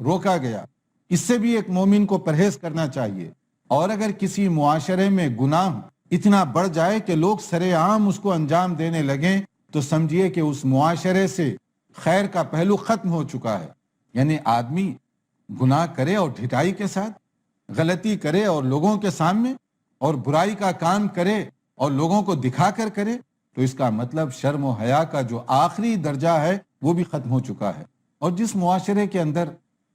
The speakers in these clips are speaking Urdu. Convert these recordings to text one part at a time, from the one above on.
روکا گیا. اس سے بھی ایک مومن کو پرہیز کرنا چاہیے. اور اگر کسی معاشرے میں گناہ اتنا بڑھ جائے کہ لوگ سرے عام اس کو انجام دینے لگیں تو سمجھیے کہ اس معاشرے سے خیر کا پہلو ختم ہو چکا ہے. یعنی آدمی گناہ کرے اور ڈھٹائی کے ساتھ، غلطی کرے اور لوگوں کے سامنے، اور برائی کا کام کرے اور لوگوں کو دکھا کر کرے، تو اس کا مطلب شرم و حیا کا جو آخری درجہ ہے وہ بھی ختم ہو چکا ہے. اور جس معاشرے کے اندر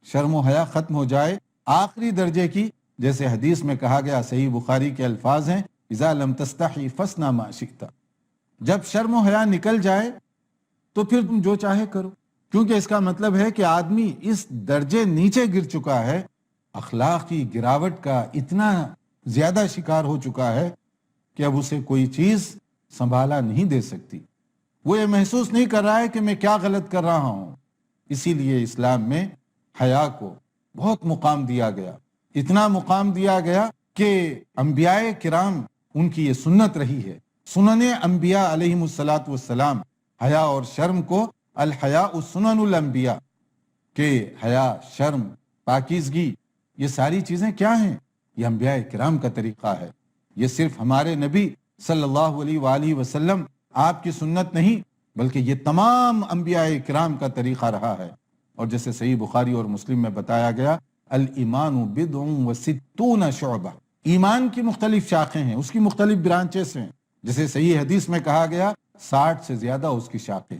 شرم و حیا ختم ہو جائے آخری درجے کی، جیسے حدیث میں کہا گیا، صحیح بخاری کے الفاظ ہیں، اذا لم تستحی فاصنع ما شئت، جب شرم و حیا نکل جائے تو پھر تم جو چاہے کرو. کیونکہ اس کا مطلب ہے کہ آدمی اس درجے نیچے گر چکا ہے، اخلاقی گراوٹ کا اتنا زیادہ شکار ہو چکا ہے کہ اب اسے کوئی چیز سنبھالا نہیں دے سکتی. وہ یہ محسوس نہیں کر رہا ہے کہ میں کیا غلط کر رہا ہوں. اسی لیے اسلام میں حیا کو بہت مقام دیا گیا، اتنا مقام دیا گیا کہ انبیاء کرام ان کی یہ سنت رہی ہے. سنن انبیاء علیہم الصلاۃ والسلام، حیا اور شرم کو الحیاء سنن الانبیاء، کہ حیا، شرم، پاکیزگی، یہ ساری چیزیں کیا ہیں؟ یہ انبیاء کرام کا طریقہ ہے. یہ صرف ہمارے نبی صلی اللہ علیہ وآلہ وسلم آپ کی سنت نہیں، بلکہ یہ تمام انبیاء کرام کا طریقہ رہا ہے. اور جیسے صحیح بخاری اور مسلم میں بتایا گیا، الایمان بضع وستون شعبہ، ایمان کی مختلف شاخیں ہیں، اس کی مختلف برانچز ہیں. جیسے صحیح حدیث میں کہا گیا 60 سے زیادہ اس کی شاخیں،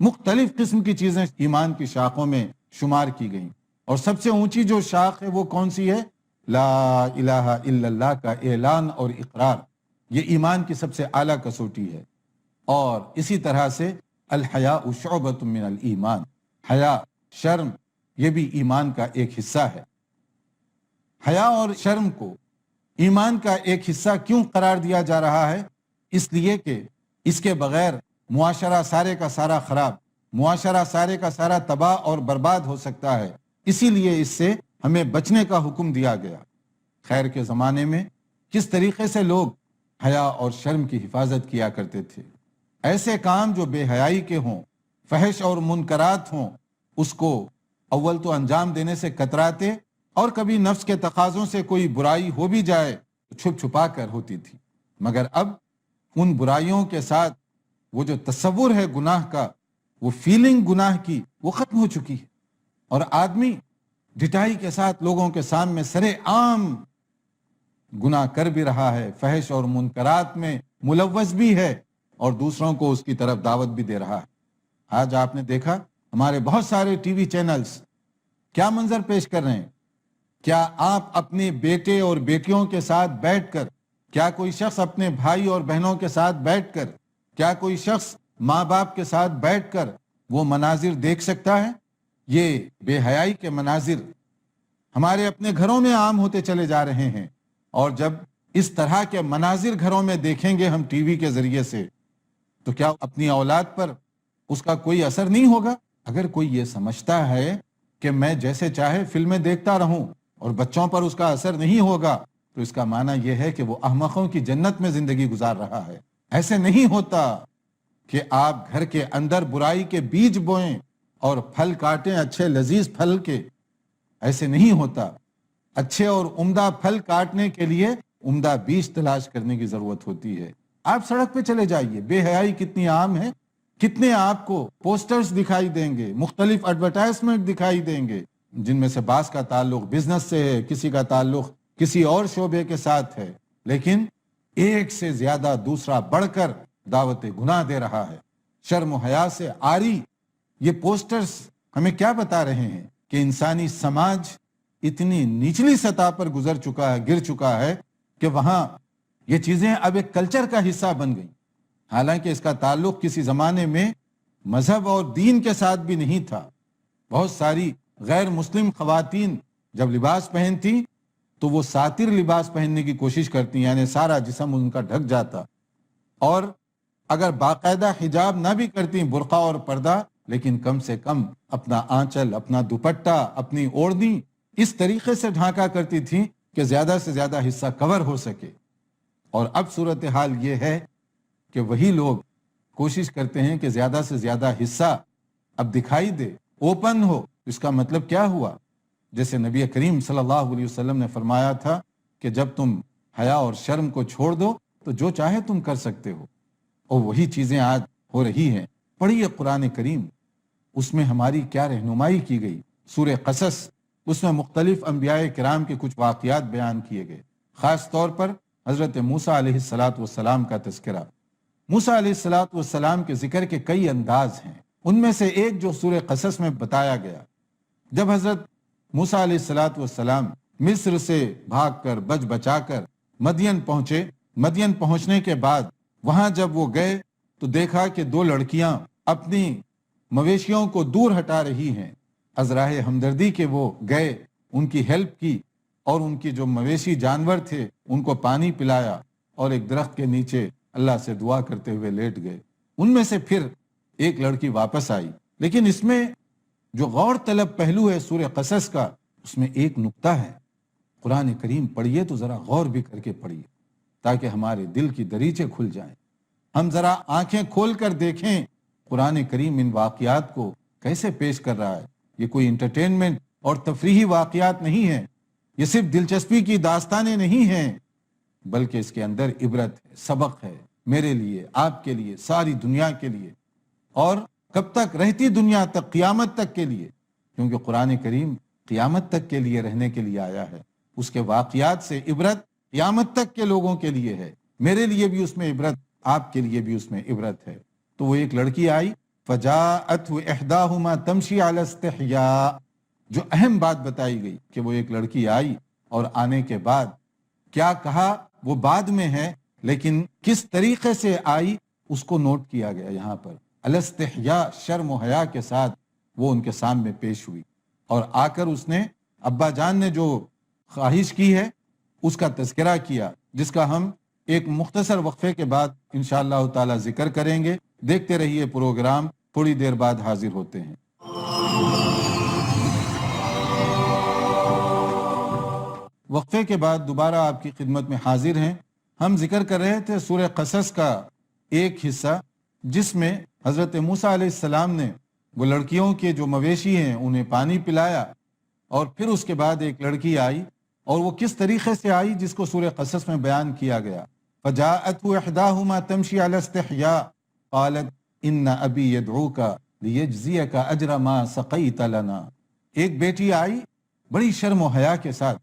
مختلف قسم کی چیزیں ایمان کی شاخوں میں شمار کی گئیں. اور سب سے اونچی جو شاخ ہے وہ کون سی ہے؟ لا الہ الا اللہ کا اعلان اور اقرار. یہ ایمان کی سب سے اعلیٰ کسوٹی ہے. اور اسی طرح سے الحیاء شعبۃ من الایمان، حیا، شرم، یہ بھی ایمان کا ایک حصہ ہے. حیا اور شرم کو ایمان کا ایک حصہ کیوں قرار دیا جا رہا ہے؟ اس لیے کہ اس کے بغیر معاشرہ سارے کا سارا خراب، معاشرہ سارے کا سارا تباہ اور برباد ہو سکتا ہے. اسی لیے اس سے ہمیں بچنے کا حکم دیا گیا. خیر کے زمانے میں کس طریقے سے لوگ حیا اور شرم کی حفاظت کیا کرتے تھے. ایسے کام جو بے حیائی کے ہوں، فحش اور منکرات ہوں، اس کو اول تو انجام دینے سے کتراتے، اور کبھی نفس کے تقاضوں سے کوئی برائی ہو بھی جائے تو چھپ چھپا کر ہوتی تھی. مگر اب ان برائیوں کے ساتھ وہ جو تصور ہے گناہ کا، وہ فیلنگ گناہ کی، وہ ختم ہو چکی ہے. اور آدمی ڈٹائی کے ساتھ لوگوں کے سامنے سرے عام گناہ کر بھی رہا ہے، فحش اور منکرات میں ملوث بھی ہے، اور دوسروں کو اس کی طرف دعوت بھی دے رہا ہے. آج آپ نے دیکھا ہمارے بہت سارے ٹی وی چینلز کیا منظر پیش کر رہے ہیں. کیا آپ اپنے بیٹے اور بیٹیوں کے ساتھ بیٹھ کر، کیا کوئی شخص اپنے بھائی اور بہنوں کے ساتھ بیٹھ کر، کیا کوئی شخص ماں باپ کے ساتھ بیٹھ کر وہ مناظر دیکھ سکتا ہے؟ یہ بے حیائی کے مناظر ہمارے اپنے گھروں میں عام ہوتے چلے جا رہے ہیں. اور جب اس طرح کے مناظر گھروں میں دیکھیں گے ہم ٹی وی کے ذریعے سے، تو کیا اپنی اولاد پر اس کا کوئی اثر نہیں ہوگا؟ اگر کوئی یہ سمجھتا ہے کہ میں جیسے چاہے فلمیں دیکھتا رہوں اور بچوں پر اس کا اثر نہیں ہوگا، تو اس کا معنی یہ ہے کہ وہ احمقوں کی جنت میں زندگی گزار رہا ہے. ایسے نہیں ہوتا کہ آپ گھر کے اندر برائی کے بیج بوئیں اور پھل کاٹیں اچھے لذیذ پھل کے. ایسے نہیں ہوتا. اچھے اور عمدہ پھل کاٹنے کے لیے عمدہ بیج تلاش کرنے کی ضرورت ہوتی ہے. آپ سڑک پہ چلے جائیے، بے حیائی کتنی عام ہے. کتنے آپ کو پوسٹرز دکھائی دیں گے، مختلف ایڈورٹائزمنٹ دکھائی دیں گے، جن میں سے بعض کا تعلق بزنس سے ہے، کسی کا تعلق کسی اور شعبے کے ساتھ ہے، لیکن ایک سے زیادہ دوسرا بڑھ کر دعوت گناہ دے رہا ہے. شرم و حیا سے عاری یہ پوسٹرز ہمیں کیا بتا رہے ہیں؟ کہ انسانی سماج اتنی نچلی سطح پر گر چکا ہے کہ وہاں یہ چیزیں اب ایک کلچر کا حصہ بن گئی. حالانکہ اس کا تعلق کسی زمانے میں مذہب اور دین کے ساتھ بھی نہیں تھا. بہت ساری غیر مسلم خواتین جب لباس پہنتی تو وہ ساتر لباس پہننے کی کوشش کرتی، یعنی سارا جسم ان کا ڈھک جاتا. اور اگر باقاعدہ حجاب نہ بھی کرتی، برقع اور پردہ، لیکن کم سے کم اپنا آنچل، اپنا دوپٹہ، اپنی اوڑھنی اس طریقے سے ڈھانکا کرتی تھی کہ زیادہ سے زیادہ حصہ کور ہو سکے. اور اب صورتحال یہ ہے کہ وہی لوگ کوشش کرتے ہیں کہ زیادہ سے زیادہ حصہ اب دکھائی دے، اوپن ہو. اس کا مطلب کیا ہوا جیسے نبی کریم صلی اللہ علیہ وسلم نے فرمایا تھا کہ جب تم حیا اور شرم کو چھوڑ دو تو جو چاہے تم کر سکتے ہو، اور وہی چیزیں آج ہو رہی ہیں۔ پڑھیے قرآن کریم، اس میں ہماری کیا رہنمائی کی گئی۔ سورہ قصص، اس میں مختلف انبیاء کرام کے کچھ واقعات بیان کیے گئے، خاص طور پر حضرت موسیٰ علیہ السلام کا تذکرہ۔ موسیٰ علیہ السلام کے ذکر کے کئی انداز ہیں، ان میں سے ایک جو سورہ قصص میں بتایا گیا، جب حضرت موسیٰ علیہ السلام مصر سے بھاگ کر بچ بچا کر مدین پہنچے، مدین پہنچنے کے بعد وہاں جب وہ گئے تو دیکھا کہ دو لڑکیاں اپنی مویشیوں کو دور ہٹا رہی ہیں۔ از راہ ہمدردی کے وہ گئے، ان کی ہیلپ کی، اور ان کی جو مویشی جانور تھے ان کو پانی پلایا، اور ایک درخت کے نیچے اللہ سے دعا کرتے ہوئے لیٹ گئے۔ ان میں سے پھر ایک لڑکی واپس آئی، لیکن اس میں جو غور طلب پہلو ہے سورہ قصص کا، اس میں ایک نقطہ ہے۔ قرآن کریم پڑھیے تو ذرا غور بھی کر کے پڑھیے تاکہ ہمارے دل کی دریچے کھل جائیں، ہم ذرا آنکھیں کھول کر دیکھیں قرآن کریم ان واقعات کو کیسے پیش کر رہا ہے۔ یہ کوئی انٹرٹینمنٹ اور تفریحی واقعات نہیں ہیں، یہ صرف دلچسپی کی داستانیں نہیں ہیں، بلکہ اس کے اندر عبرت ہے، سبق ہے، میرے لیے، آپ کے لیے، ساری دنیا کے لیے، اور کب تک؟ رہتی دنیا تک، قیامت تک کے لیے، کیونکہ قرآن کریم قیامت تک کے لیے رہنے کے لیے آیا ہے۔ اس کے واقعات سے عبرت قیامت تک کے لوگوں کے لیے ہے، میرے لیے بھی اس میں عبرت، آپ کے لیے بھی اس میں عبرت ہے۔ تو وہ ایک لڑکی آئی، فجاءته احداهما تمشي على استحياء، جو اہم بات بتائی گئی کہ وہ ایک لڑکی آئی، اور آنے کے بعد کیا کہا وہ بعد میں ہے، لیکن کس طریقے سے آئی اس کو نوٹ کیا گیا یہاں پر۔ الاستحیاء، شرم و حیا کے ساتھ وہ ان کے سامنے پیش ہوئی، اور آ کر اس نے ابا جان نے جو خواہش کی ہے اس کا تذکرہ کیا، جس کا ہم ایک مختصر وقفے کے بعد انشاءاللہ تعالی ذکر کریں گے۔ دیکھتے رہیے پروگرام، تھوڑی دیر بعد حاضر ہوتے ہیں۔ وقفے کے بعد دوبارہ آپ کی خدمت میں حاضر ہیں۔ ہم ذکر کر رہے تھے سورہ قصص کا ایک حصہ، جس میں حضرت موسیٰ علیہ السلام نے وہ لڑکیوں کے جو مویشی ہیں انہیں پانی پلایا، اور پھر اس کے بعد ایک لڑکی آئی، اور وہ کس طریقے سے آئی جس کو سورہ قصص میں بیان کیا گیا۔ فجاءته احداهما تمشي على استحياء قالت ان ابی یدعوک لیجزیک اجر ما سقیت لنا۔ ایک بیٹی آئی بڑی شرم و حیا کے ساتھ،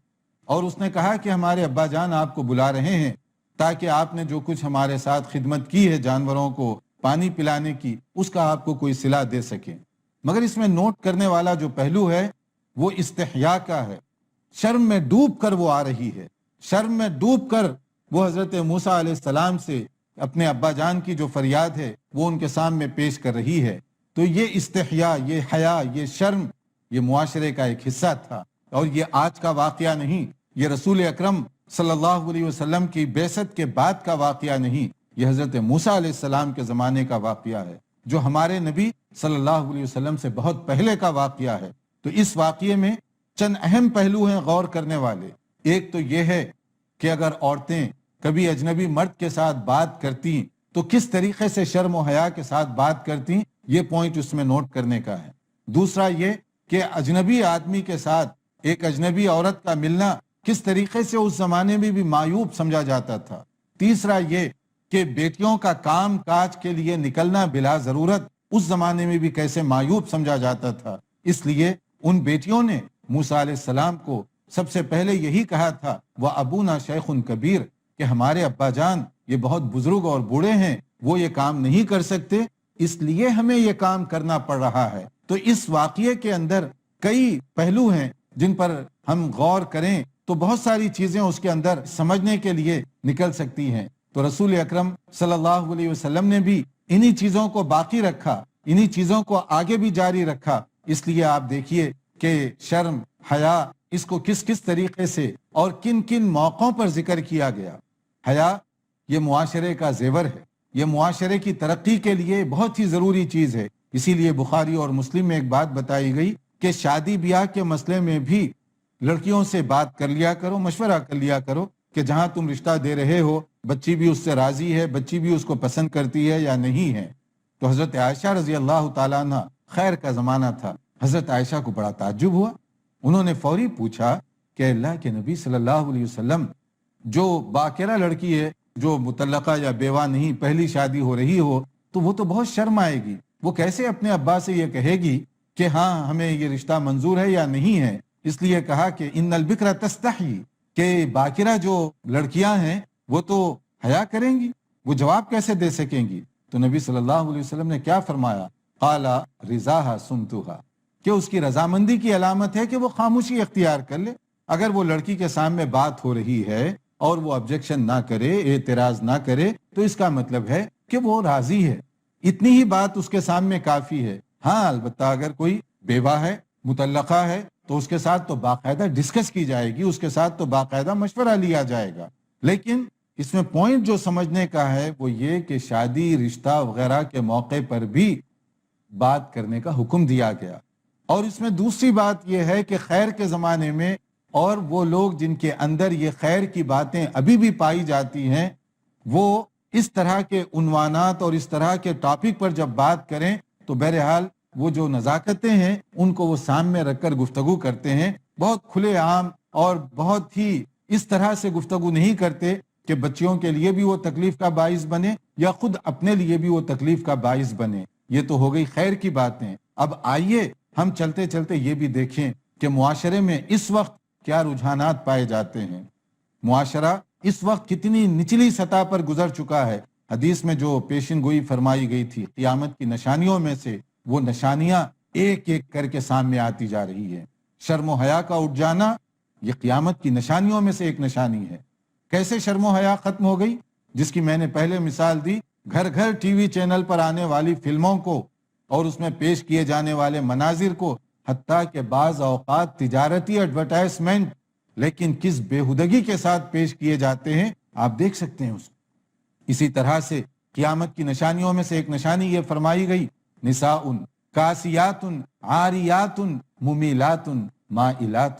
اور اس نے کہا کہ ہمارے ابا جان آپ کو بلا رہے ہیں تاکہ آپ نے جو کچھ ہمارے ساتھ خدمت کی ہے جانوروں کو پانی پلانے کی، اس کا آپ کو کوئی صلہ دے سکیں۔ مگر اس میں نوٹ کرنے والا جو پہلو ہے وہ استحیاء کا ہے، شرم میں ڈوب کر وہ آ رہی ہے، شرم میں ڈوب کر وہ حضرت موسیٰ علیہ السلام سے اپنے ابا جان کی جو فریاد ہے وہ ان کے سامنے پیش کر رہی ہے۔ تو یہ استحیاء، یہ حیا، یہ شرم، یہ معاشرے کا ایک حصہ تھا، اور یہ آج کا واقعہ نہیں، یہ رسول اکرم صلی اللہ علیہ وسلم کی بعثت کے بعد کا واقعہ نہیں، یہ حضرت موسیٰ علیہ السلام کے زمانے کا واقعہ ہے، جو ہمارے نبی صلی اللہ علیہ وسلم سے بہت پہلے کا واقعہ ہے۔ تو اس واقعے میں چند اہم پہلو ہیں غور کرنے والے۔ ایک تو یہ ہے کہ اگر عورتیں کبھی اجنبی مرد کے ساتھ بات کرتی تو کس طریقے سے شرم و حیا کے ساتھ بات کرتی، یہ پوائنٹ اس میں نوٹ کرنے کا ہے۔ دوسرا یہ کہ اجنبی آدمی کے ساتھ ایک اجنبی عورت کا ملنا کس طریقے سے اس زمانے میں بھی معیوب سمجھا جاتا تھا۔ تیسرا یہ کہ بیٹیوں کا کام کاج کے لیے نکلنا بلا ضرورت اس زمانے میں بھی کیسے معیوب سمجھا جاتا تھا۔ اس لیے ان بیٹیوں نے موسیٰ علیہ السلام کو سب سے پہلے یہی کہا تھا، وَأَبُونَا شَيْخٌ کبیر، کہ ہمارے ابا جان یہ بہت بزرگ اور بوڑھے ہیں، وہ یہ کام نہیں کر سکتے، اس لیے ہمیں یہ کام کرنا پڑ رہا ہے۔ تو اس واقعے کے اندر کئی پہلو ہیں جن پر ہم غور کریں تو بہت ساری چیزیں اس کے اندر سمجھنے کے لیے نکل سکتی ہیں۔ تو رسول اکرم صلی اللہ علیہ وسلم نے بھی انہی چیزوں کو باقی رکھا، انہی چیزوں کو آگے بھی جاری رکھا۔ اس لیے آپ دیکھیے کہ شرم، حیا، اس کو کس کس طریقے سے اور کن کن موقعوں پر ذکر کیا گیا۔ حیا یہ معاشرے کا زیور ہے، یہ معاشرے کی ترقی کے لیے بہت ہی ضروری چیز ہے۔ اسی لیے بخاری اور مسلم میں ایک بات بتائی گئی کہ شادی بیاہ کے مسئلے میں بھی لڑکیوں سے بات کر لیا کرو، مشورہ کر لیا کرو کہ جہاں تم رشتہ دے رہے ہو بچی بھی اس سے راضی ہے، بچی بھی اس کو پسند کرتی ہے یا نہیں ہے۔ تو حضرت عائشہ رضی اللہ تعالیٰ عنہ، خیر کا زمانہ تھا، حضرت عائشہ کو بڑا تعجب ہوا انہوں نے فوری پوچھا کہ اللہ کے نبی صلی اللہ علیہ وسلم، جو باقرہ لڑکی ہے، جو مطلقہ یا بیوہ نہیں، پہلی شادی ہو رہی ہو، تو وہ تو بہت شرم آئے گی، وہ کیسے اپنے ابا سے یہ کہے گی کہ ہاں ہمیں یہ رشتہ منظور ہے یا نہیں ہے؟ اس لیے کہا کہ ان البکر تستحی، کہ باقرہ جو لڑکیاں ہیں وہ تو حیا کریں گی، وہ جواب کیسے دے سکیں گی؟ تو نبی صلی اللہ علیہ وسلم نے کیا فرمایا؟ قال رضاها سمتها، کہ اس کی رضامندی کی علامت ہے کہ وہ خاموشی اختیار کر لے۔ اگر وہ لڑکی کے سامنے بات ہو رہی ہے اور وہ آبجیکشن نہ کرے، اعتراض نہ کرے، تو اس کا مطلب ہے کہ وہ راضی ہے، اتنی ہی بات اس کے سامنے کافی ہے۔ ہاں البتہ اگر کوئی بیوہ ہے، مطلقہ ہے، تو اس کے ساتھ تو باقاعدہ ڈسکس کی جائے گی، اس کے ساتھ تو باقاعدہ مشورہ لیا جائے گا۔ لیکن اس میں پوائنٹ جو سمجھنے کا ہے وہ یہ کہ شادی، رشتہ وغیرہ کے موقع پر بھی بات کرنے کا حکم دیا گیا۔ اور اس میں دوسری بات یہ ہے کہ خیر کے زمانے میں، اور وہ لوگ جن کے اندر یہ خیر کی باتیں ابھی بھی پائی جاتی ہیں، وہ اس طرح کے عنوانات اور اس طرح کے ٹاپک پر جب بات کریں تو بہرحال وہ جو نزاکتیں ہیں ان کو وہ سامنے رکھ کر گفتگو کرتے ہیں، بہت کھلے عام اور بہت ہی اس طرح سے گفتگو نہیں کرتے کہ بچیوں کے لیے بھی وہ تکلیف کا باعث بنے یا خود اپنے لیے بھی وہ تکلیف کا باعث بنے۔ یہ تو ہو گئی خیر کی باتیں۔ اب آئیے ہم چلتے چلتے یہ بھی دیکھیں کہ معاشرے میں اس وقت کیا رجحانات پائے جاتے ہیں۔ معاشرہ اس وقت کتنی نچلی سطح پر گزر چکا ہے۔ حدیث میں جو پیشن گوئی فرمائی گئی تھی قیامت کی نشانیوں میں سے، وہ نشانیاں ایک ایک کر کے سامنے آتی جا رہی ہیں۔ شرم و حیا کا اٹھ جانا یہ قیامت کی نشانیوں میں سے ایک نشانی ہے۔ کیسے شرم و حیا ختم ہو گئی؟ جس کی میں نے پہلے مثال دی، گھر گھر ٹی وی چینل پر آنے والی فلموں کو اور اس میں پیش کیے جانے والے مناظر کو، حتیٰ کہ بعض اوقات تجارتی ایڈورٹائزمنٹ لیکن کس بےہودگی کے ساتھ پیش کیے جاتے ہیں، آپ دیکھ سکتے ہیں اس کو۔ اسی طرح سے قیامت کی نشانیوں میں سے ایک نشانی یہ فرمائی گئی، نساء کاسیات عاریات ممیلات مائلات۔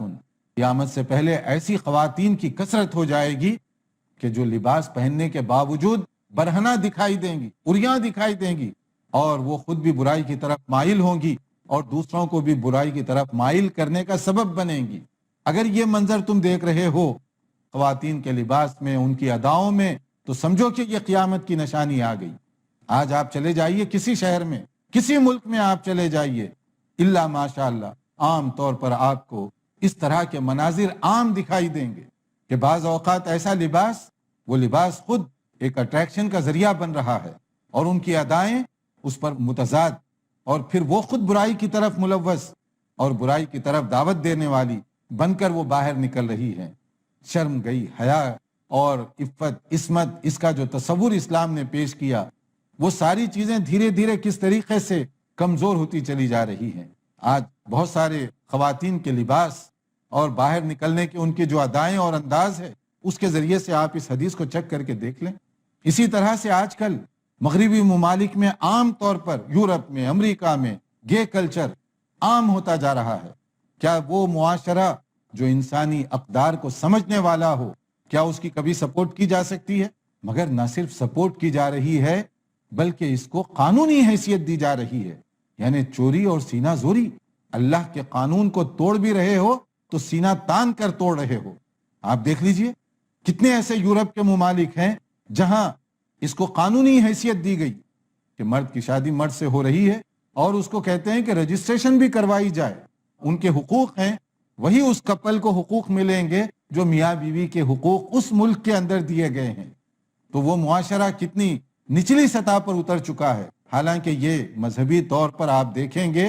قیامت سے پہلے ایسی خواتین کی کثرت ہو جائے گی کہ جو لباس پہننے کے باوجود برہنہ دکھائی دیں گی، عریاں دکھائی دیں گی، اور وہ خود بھی برائی کی طرف مائل ہوں گی اور دوسروں کو بھی برائی کی طرف مائل کرنے کا سبب بنیں گی۔ اگر یہ منظر تم دیکھ رہے ہو خواتین کے لباس میں، ان کی اداؤں میں، تو سمجھو کہ یہ قیامت کی نشانی آ گئی۔ آج آپ چلے جائیے کسی شہر میں، کسی ملک میں آپ چلے جائیے، الا ماشاء اللہ عام طور پر آپ کو اس طرح کے مناظر عام دکھائی دیں گے کہ بعض اوقات ایسا لباس، وہ لباس خود ایک اٹریکشن کا ذریعہ بن رہا ہے اور ان کی ادائیں اس پر متضاد، اور پھر وہ خود برائی کی طرف ملوث اور برائی کی طرف دعوت دینے والی بن کر وہ باہر نکل رہی ہیں۔ شرم گئی، حیا اور عفت، عصمت، اس کا جو تصور اسلام نے پیش کیا، وہ ساری چیزیں دھیرے دھیرے کس طریقے سے کمزور ہوتی چلی جا رہی ہیں۔ آج بہت سارے خواتین کے لباس اور باہر نکلنے کے ان کے جو ادائیں اور انداز ہے، اس کے ذریعے سے آپ اس حدیث کو چیک کر کے دیکھ لیں۔ اسی طرح سے آج کل مغربی ممالک میں عام طور پر، یورپ میں، امریکہ میں گے کلچر عام ہوتا جا رہا ہے۔ کیا وہ معاشرہ جو انسانی اقدار کو سمجھنے والا ہو، کیا اس کی کبھی سپورٹ کی جا سکتی ہے؟ مگر نہ صرف سپورٹ کی جا رہی ہے بلکہ اس کو قانونی حیثیت دی جا رہی ہے۔ یعنی چوری اور سینہ زوری، اللہ کے قانون کو توڑ بھی رہے ہو تو سینہ تان کر توڑ رہے ہو۔ آپ دیکھ لیجئے کتنے ایسے یورپ کے ممالک ہیں جہاں اس کو قانونی حیثیت دی گئی کہ مرد کی شادی مرد سے ہو رہی ہے اور اس کو کہتے ہیں کہ رجسٹریشن بھی کروائی جائے، ان کے حقوق ہیں، وہی اس کپل کو حقوق ملیں گے جو میاں بیوی کے حقوق اس ملک کے اندر دیے گئے ہیں۔ تو وہ معاشرہ کتنی نچلی سطح پر اتر چکا ہے۔ حالانکہ یہ مذہبی طور پر آپ دیکھیں گے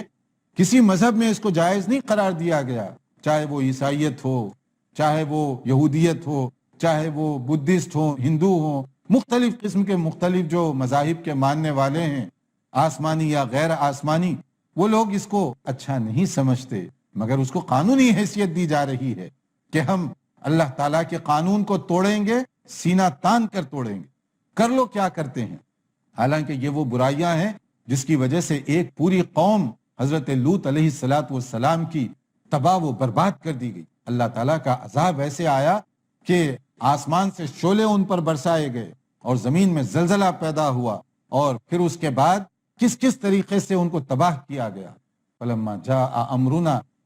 کسی مذہب میں اس کو جائز نہیں قرار دیا گیا، چاہے وہ عیسائیت ہو، چاہے وہ یہودیت ہو، چاہے وہ بدھسٹ ہو، ہندو ہو، مختلف قسم کے مختلف جو مذاہب کے ماننے والے ہیں، آسمانی یا غیر آسمانی، وہ لوگ اس کو اچھا نہیں سمجھتے، مگر اس کو قانونی حیثیت دی جا رہی ہے کہ ہم اللہ تعالیٰ کے قانون کو توڑیں گے، سینہ تان کر توڑیں گے، کر لو کیا کرتے ہیں۔ حالانکہ یہ وہ برائیاں ہیں جس کی وجہ سے ایک پوری قوم حضرت لوط علیہ السلام کی تباہ و برباد کر دی گئی۔ اللہ تعالیٰ کا عذاب ایسے آیا کہ آسمان سے شعلے ان پر برسائے گئے اور زمین میں زلزلہ پیدا ہوا، اور پھر اس کے بعد کس کس طریقے سے ان کو تباہ کیا گیا۔ فلما جاء امرنا